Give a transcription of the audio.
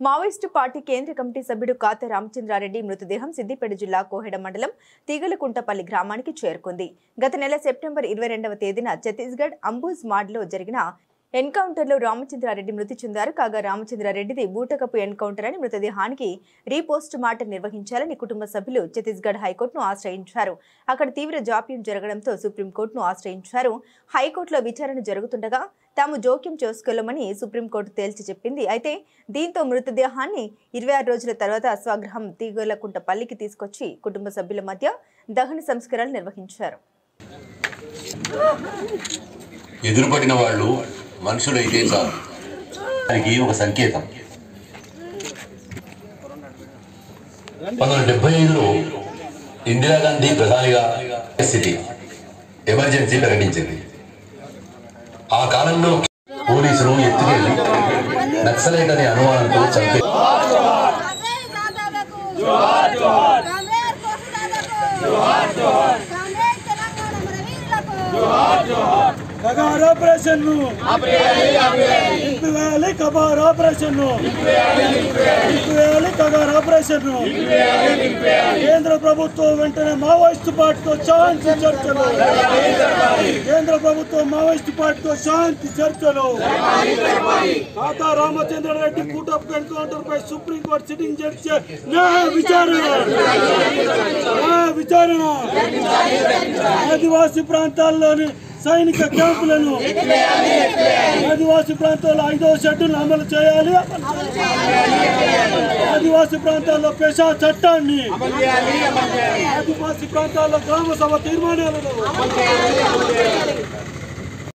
Maoist party కేంద్ర committee సభ్యుడు కాత రామచంద్రారెడ్డి మృతదేహం సిద్దిపేట జిల్లా కోహెడ మండలం తీగలకుంటపల్లి గ్రామానికి చేరుకుంది. గత నెల సెప్టెంబర్ 22వ తేదీన ఛత్తీస్గఢ్ అంబుజ్ మాడ్లో జరిగిన ఎన్కౌంటర్లో రామచంద్రారెడ్డి మృతి చెందారు. కాగా రామచంద్రారెడ్డిది బూటకపు ఎన్కౌంటర్ అని మృతదేహానికి రీపోస్ట్ మార్టం నిర్వహించాలని కుటుంబ సభ్యులు ఛత్తీస్గఢ్ హైకోర్టును ఆశ్రయించారు. అక్కడ తీవ్ర జాప్యం జరగడంతో సుప్రీంకోర్టును ఆశ్రయించారు. హైకోర్టులో విచారణ జరుగుతుండగా తాము జోక్యం చేసుకోలేమని సుప్రీంకోర్టు తేల్చి చెప్పింది. అయితే దీంతో మృతదేహాన్ని 26 రోజుల తర్వాత స్వగృహం తీగలకుంటపల్లికి తీసుకొచ్చి కుటుంబ సభ్యుల మధ్య దహన సంస్కారాలు నిర్వహించారు. ఎదురుపడిన వాళ్ళు మనుషులైతే చాలు, దానికి ఒక సంకేతం. 1975లో ఇందిరాగాంధీ ప్రధానిగా స్థితి ఎమర్జెన్సీ ప్రకటించింది. ఆ కాలంలో పోలీసులు ఎత్తుకెళ్లి నక్సలైట్ అనే అనుమానంతో చంపే కేంద్ర ప్రభుత్వం వెంటనే మావోయిస్టు పార్టీతో శాంతి చర్చలు. కేంద్ర ప్రభుత్వం మావోయిస్టు పార్టీతో శాంతి చర్చలు. కాత రామచంద్రారెడ్డి బూటకపు ఎన్కౌంటర్ పై సుప్రీంకోర్టు సిట్టింగ్ జడ్జి విచారణ. ఆదివాసీ ప్రాంతాల్లోని సైనిక క్యాంపులను ఆదివాసీ ప్రాంతాల్లో 5వ షెడ్యూల్ను అమలు చేయాలి. ఆదివాసీ ప్రాంతాల్లో పెషా చట్టాన్ని, ఆదివాసీ ప్రాంతాల్లో గ్రామ సభ తీర్మానాలను